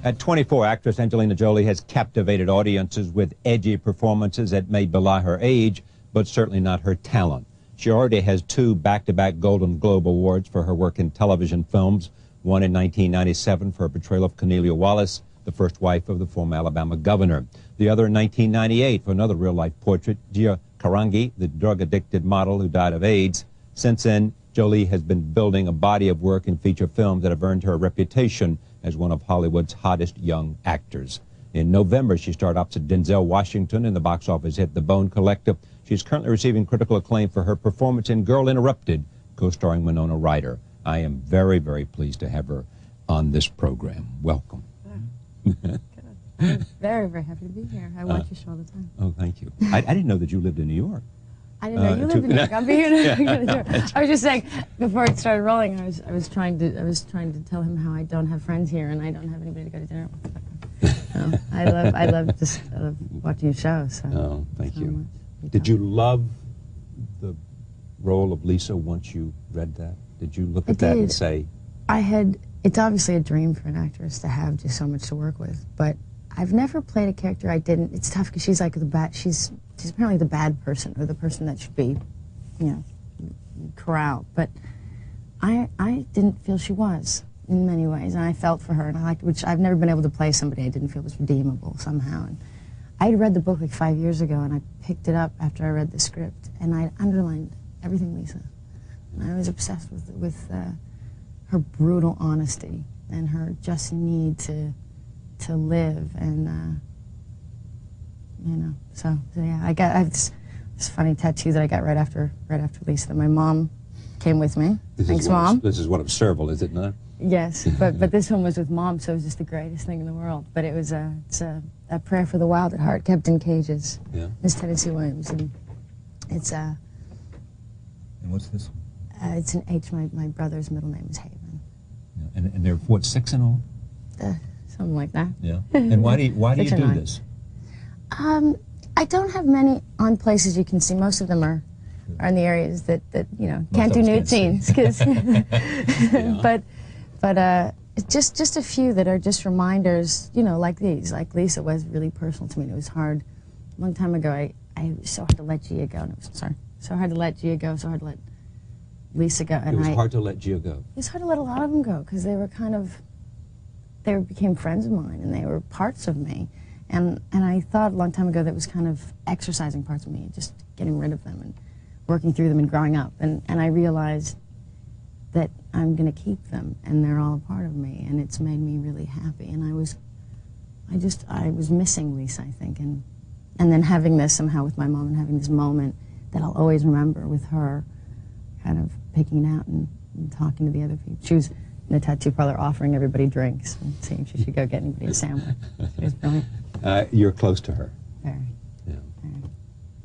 At 24, actress Angelina Jolie has captivated audiences with edgy performances that may belie her age, but certainly not her talent. She already has 2 back-to-back Golden Globe Awards for her work in television films, one in 1997 for her portrayal of Cornelia Wallace, the first wife of the former Alabama governor. The other in 1998 for another real-life portrait, Gia Karangi, the drug-addicted model who died of AIDS. Since then, Jolie has been building a body of work in feature films that have earned her a reputation as one of Hollywood's hottest young actors. In November, she starred opposite Denzel Washington in the box office hit The Bone Collector. She's currently receiving critical acclaim for her performance in Girl Interrupted, co-starring Winona Ryder. I am very, very pleased to have her on this program. Welcome. Good. I'm very, very happy to be here. I watch your show all the time. Oh, thank you. I didn't know that you lived in New York. I didn't know you lived in New York. I'm being I was just saying before it started rolling. I was trying to tell him how I don't have friends here and I don't have anybody to go to dinner with. I love watching your show. So. Oh, thank you. Did you love the role of Lisa once you read that? Did you look at that and say? It's obviously a dream for an actress to have just so much to work with, but I've never played a character I didn't. It's tough because she's like she's apparently the bad person or the person that should be, corralled. But I didn't feel she was in many ways, and I felt for her, and I liked, which I've never been able to play somebody I didn't feel was redeemable somehow. And I had read the book like 5 years ago, and I picked it up after I read the script, and I underlined everything Lisa. And I was obsessed with her brutal honesty and her just need to live, and so yeah, I have this funny tattoo that I got right after Lisa that my mom came with me. Thanks, Mom. This is one of several, is it not? Yes, but this one was with Mom, so it was just the greatest thing in the world. But it's a prayer for the wild at heart, kept in cages. Yeah. Miss Tennessee Williams, and it's And what's this one? It's an H. My brother's middle name is Haven. Yeah. And there are what, 6 in all? Something like that. Yeah. And why do you do this? I don't have many on places you can see. Most of them are in the areas that can't do nude scenes. Yeah. But just a few that are just reminders. Like these. Like Lisa was really personal to me. And it was hard. A long time ago, I was so hard to let Gia go. So hard to let Gia go. So hard to let Lisa go. And it was hard to let Gia go. It was hard to let a lot of them go because they were they became friends of mine and they were parts of me. And I thought a long time ago that was kind of exercising parts of me, just getting rid of them and working through them and growing up. And I realized that I'm going to keep them and they're all a part of me, and it's made me really happy. And I was missing Lisa, I think, and then having this somehow with my mom and having this moment that I'll always remember with her, kind of picking it out and talking to the other people. She was in the tattoo parlor offering everybody drinks and seeing if she should go get anybody a sandwich. She was brilliant. You're close to her. Very. Yeah.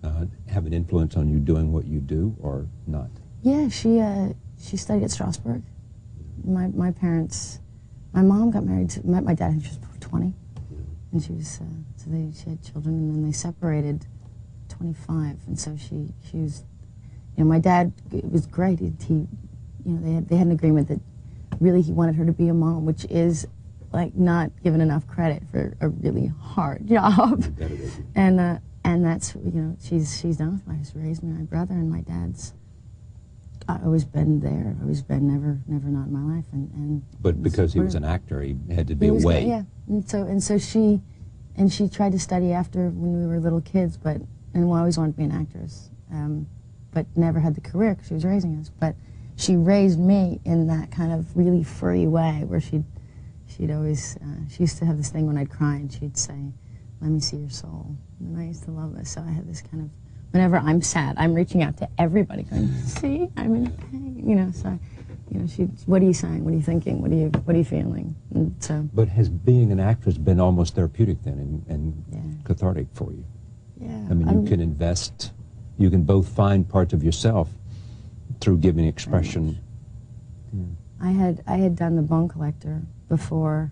Very. Have an influence on you doing what you do or not? Yeah, she studied at Strasbourg. My mom got married, met my dad when she was 20, and she had children, and then they separated 25, and so she was, my dad, it was great. They had an agreement that really he wanted her to be a mom, which is like not given enough credit for a really hard job. And that's she's done with me. She's raised me, my brother, and my dad's always been there. Always been never not in my life. But because he was an actor, he had to be away. Yeah, and so she tried to study after when we were little kids, and we always wanted to be an actress, but never had the career because she was raising us. But she raised me in that kind of really free way where she'd always, she used to have this thing when I'd cry and she'd say, "Let me see your soul." And I used to love this. So I had this kind of, whenever I'm sad, I'm reaching out to everybody going, "See, I'm in pain." So, what are you saying? What are you thinking? What are you feeling? And so. But has being an actress been almost therapeutic then and cathartic for you? Yeah. I mean, you can invest, you can both find parts of yourself through giving expression. Yeah. I had done The Bone Collector before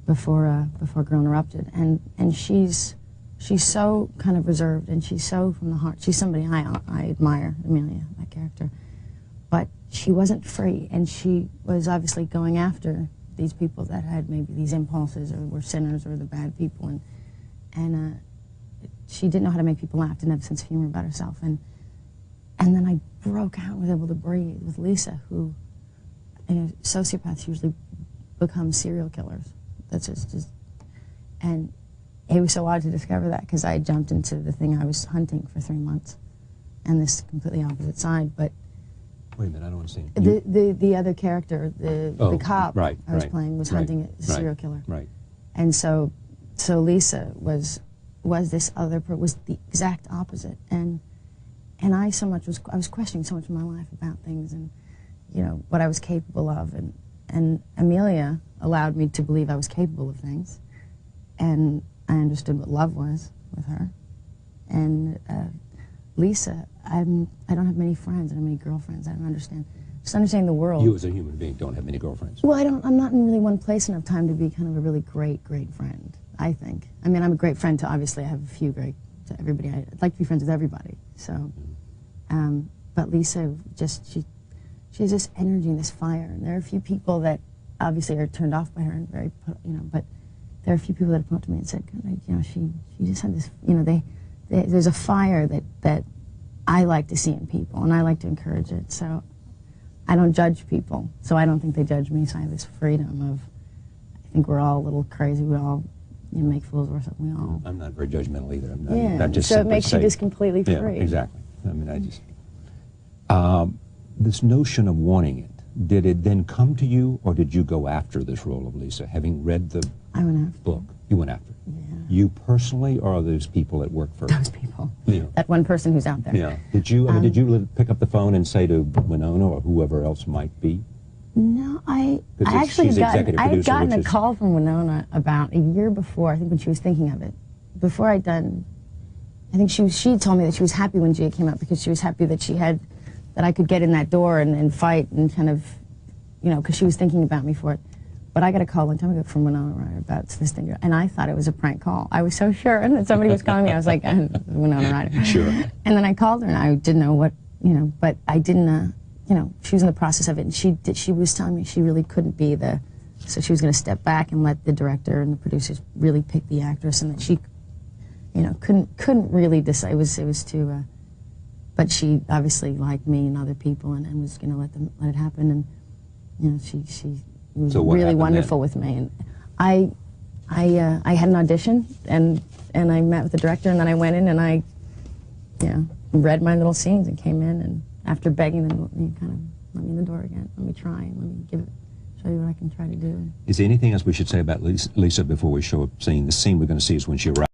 Girl Interrupted, and she's so kind of reserved, and she's so from the heart. She's somebody I admire, Amelia, that character, but she wasn't free, and she was obviously going after these people that had maybe these impulses or were sinners or the bad people, and she didn't know how to make people laugh, didn't have a sense of humor about herself, and then I broke out and was able to breathe with Lisa, who, you know, sociopaths usually become serial killers. That's just and it was so odd to discover that, because I jumped into the thing I was hunting for 3 months, and this completely opposite side. But wait a minute, I don't understand. The other character, the cop I was playing, was hunting a serial killer. Right. And so Lisa was this other was the exact opposite, and I was questioning so much in my life about things, and you know what I was capable of, and Amelia allowed me to believe I was capable of things, and I understood what love was with her. And Lisa, I don't have many friends, I don't have many girlfriends. I don't understand. Just understanding the world. You as a human being don't have many girlfriends. Well, I'm not in really one place enough time to be kind of a really great friend, I think. I mean, I'm a great friend to, obviously, I have a few to everybody. I'd like to be friends with everybody. So, but Lisa, she has this energy and this fire. And there are a few people that obviously are turned off by her and very, you know, but there are a few people that have come up to me and said, you know, she just had this, you know, there's a fire that I like to see in people, and I like to encourage it. So I don't judge people, so I don't think they judge me. So I have this freedom of, I think we're all a little crazy. We all, you know, make fools of ourselves. We all. I'm not very judgmental either. I'm just so it makes you just completely free. Yeah, exactly. I mean, I just this notion of wanting it. Did it then come to you, or did you go after this role of Lisa, having read the book? You went after it. Yeah. You personally, or are those people that work for those people? Yeah. That one person who's out there. Yeah. Did you? I mean, did you pick up the phone and say to Winona or whoever else might be? No, I actually had gotten a call from Winona about a year before. I think when she was thinking of it, before I'd done. I think she told me that she was happy when Gia came out, because she was happy that that I could get in that door and fight and kind of, you know, because she was thinking about me for it. But I got a call one time ago from Winona Ryder about this thing, and I thought it was a prank call. I was so sure, and that somebody was calling me. I was like, Winona Ryder. Sure. And then I called her, and I didn't know what, you know, but I didn't, you know, she was in the process of it, and she was telling me she really couldn't be so she was going to step back and let the director and the producers really pick the actress, and that she, you know, couldn't really decide. It was too. But she obviously liked me and other people, and was going to let it happen. And you know, she was really wonderful with me. And I had an audition, and I met with the director, and then I went in and I, you know, read my little scenes and came in, and after begging them, you kind of let me in the door again, let me try, and let me show you what I can try to do. Is there anything else we should say about Lisa before we show up seeing the scene we're going to see is when she arrives?